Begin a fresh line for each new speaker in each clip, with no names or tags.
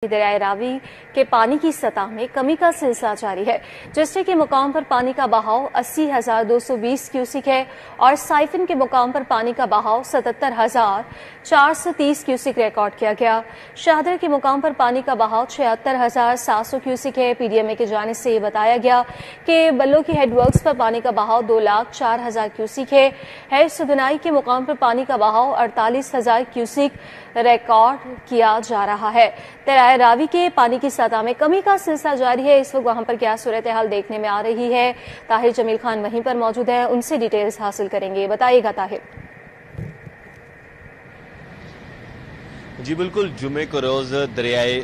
दरियाए रावी के पानी की सतह में कमी का सिलसिला जारी है। जस्टे के मुकाम पर पानी का बहाव 80,220 क्यूसिक है और साइफन के मुकाम पर पानी का बहाव 77,430 क्यूसिक रिकॉर्ड किया गया। शाहदर के मुकाम पर पानी का बहाव 76,700 क्यूसिक है। पीडीएमए की जानिब से ये बताया गया कि बल्लो की हेडवर्क्स पर पानी का बहाव 2,04,000 क्यूसिक है। हैर सुदनाई के मुकाम पर पानी का बहाव 48,000 क्यूसिक रिकॉर्ड किया जा रहा है। दरियाए रावी के पानी की सतह में कमी का सिलसिला जारी है। इस वक्त वहां पर क्या सूरत हाल देखने में आ रही है, ताहिर जमील खान वहीं पर मौजूद है, उनसे डिटेल्स हासिल करेंगे। बताइएगा ताहिर।
जी बिल्कुल, जुमे को रोज दरियाए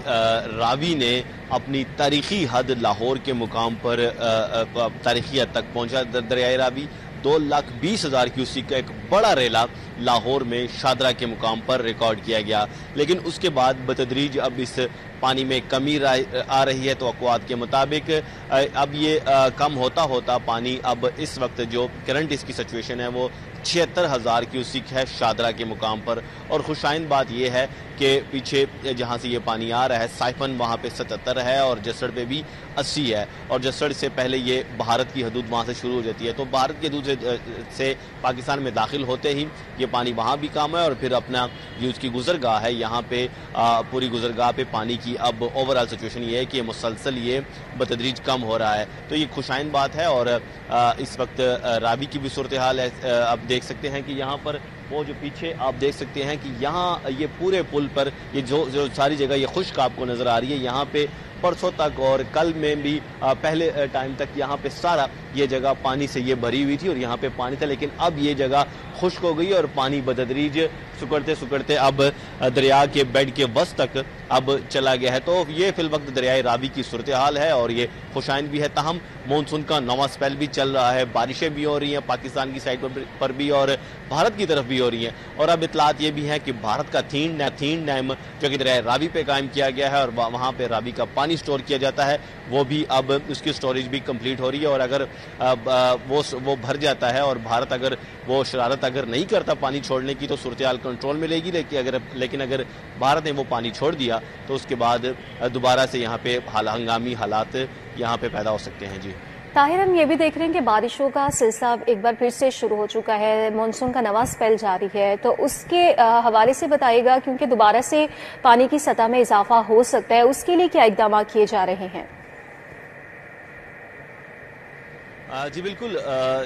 रावी ने अपनी तारीखी हद लाहौर के मुकाम पर तारीखी हद तक पहुंचा। दरियाए रावी 2,20,000 क्यूसिक का एक बड़ा रेला लाहौर में शादरा के मुकाम पर रिकॉर्ड किया गया, लेकिन उसके बाद बतदरीज अब इस पानी में कमी आ रही है। तो अक़वात के मुताबिक अब ये कम होता होता पानी अब इस वक्त जो करंट इसकी सिचुएशन है वो 76,000 क्यूसिक है शादरा के मुकाम पर। और खुशाइन बात यह है कि पीछे जहां से ये पानी आ रहा है साइफन वहां पे 77 है और जसड़ पे भी 80 है, और जसड़ से पहले ये भारत की हदूद वहां से शुरू हो जाती है। तो भारत की हदूद से पाकिस्तान में दाखिल होते ही ये पानी वहां भी कम है और फिर अपना जो उसकी गुजरगाह है यहाँ पे पूरी गुजरगाह पे पानी की अब ओवरऑल सिचुएशन ये है कि मुसलसल ये बतदरीज कम हो रहा है। तो ये खुशाइन बात है। और इस वक्त रावी की भी सूरत हाल है। अब देख सकते हैं कि यहाँ पर वो जो पीछे आप देख सकते हैं कि यहाँ ये पूरे पुल पर ये जो सारी जगह ये खुश्क आपको नजर आ रही है। यहाँ पे परसों तक और कल में भी पहले टाइम तक यहाँ पे सारा ये जगह पानी से ये भरी हुई थी और यहाँ पे पानी था, लेकिन अब ये जगह खुश्क हो गई और पानी बतदरीज सुकड़ते सुकड़ते अब दरिया के बेड के बस तक अब चला गया है। तो ये फिल वक्त दरियाए रावी की सूरत हाल है और ये खुशाइन भी है। ताहम मानसून का नवा स्पेल भी चल रहा है, बारिशें भी हो रही हैं पाकिस्तान की साइड पर भी और भारत की तरफ भी हो रही हैं। और अब इतलात ये भी है कि भारत का थीन डैम जो कि दरियाए रावी पे कायम किया गया है और वहाँ पे रावी का पानी स्टोर किया जाता है, वो भी अब उसकी स्टोरेज भी कंप्लीट हो रही है। और अगर वो भर जाता है और भारत अगर वो शरारत अगर नहीं करता पानी छोड़ने की तो सूरत हाल कंट्रोल में लेगी, लेकिन अगर भारत ने वो पानी छोड़ दिया तो उसके बाद दोबारा से यहाँ पे हंगामी हालात यहाँ पे पैदा हो सकते हैं। जी
ताहिर, हम ये भी देख रहे हैं कि बारिशों का सिलसिला एक बार फिर से शुरू हो चुका है, मानसून का नवा स्पेल जारी है, तो उसके हवाले से बताइएगा, क्योंकि दोबारा से पानी की सतह में इजाफा हो सकता है, उसके लिए क्या इकदाम किए जा रहे हैं?
जी बिल्कुल,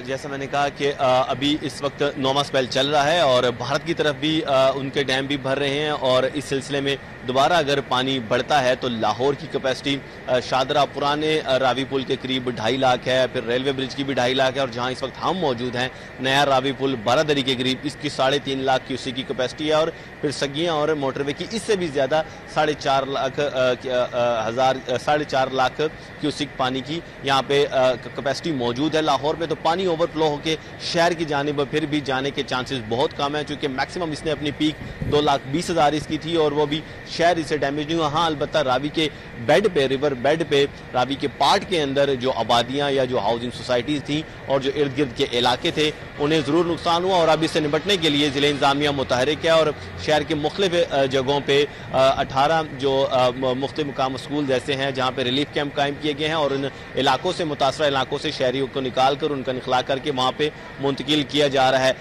जैसा मैंने कहा कि अभी इस वक्त नौमा स्पेल चल रहा है और भारत की तरफ भी उनके डैम भी भर रहे हैं और इस सिलसिले में दोबारा अगर पानी बढ़ता है तो लाहौर की कैपेसिटी शादरा पुराने रावी पुल के करीब 2.5 लाख है, फिर रेलवे ब्रिज की भी 2.5 लाख है और जहां इस वक्त हम मौजूद हैं नया रावी पुल बारादरी के करीब इसकी 3.5 लाख क्यूसी की कैपेसिटी है और फिर सगियां और मोटरवे की इससे भी ज्यादा 4.5 लाख क्यूसिक पानी की यहाँ पे कैपेसिटी मौजूद है लाहौर में। तो पानी ओवरफ्लो होकर शहर की जानिब फिर भी जाने के चांसेस बहुत कम है, क्योंकि मैक्सिमम इसने अपनी पीक 2,20,000 इसकी थी और वो भी शहर इसे डैमेज नहीं हुआ। हाँ, अलबत्ता रावी के बेड पे, रिवर बेड पे, रावी के पार्ट के अंदर जो आबादियां या जो हाउसिंग सोसाइटीज थी और जो इर्द गिर्द के इलाके थे उन्हें जरूर नुकसान हुआ। और अब इससे निपटने के लिए जिले इंतजामिया मुतहरिक है और शहर के मुख्तलिफ जगहों पे 18 जो मुख्तलिफ मुकाम स्कूल जैसे हैं जहाँ पे रिलीफ कैंप कायम किए गए हैं और इन इलाकों से मुतासरा इलाकों से शहरियों को निकाल कर उनका निखला करके वहाँ पे मुंतकिल किया जा रहा है।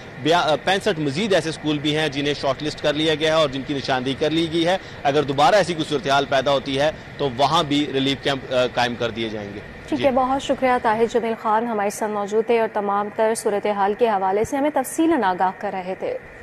65 मजीद ऐसे स्कूल भी हैं जिन्हें शॉर्टलिस्ट कर लिया गया है और जिनकी निशानदेही कर ली गई है। अगर दोबारा ऐसी कोई सूरत हाल पैदा होती है तो वहां भी रिलीफ कैंप कायम कर दिए जाएंगे।
ठीक है, बहुत शुक्रिया ताहिर जमील खान हमारे साथ मौजूद थे और तमाम तर सूरत हाल के हवाले से हमें तफसीलन आगाह कर रहे थे।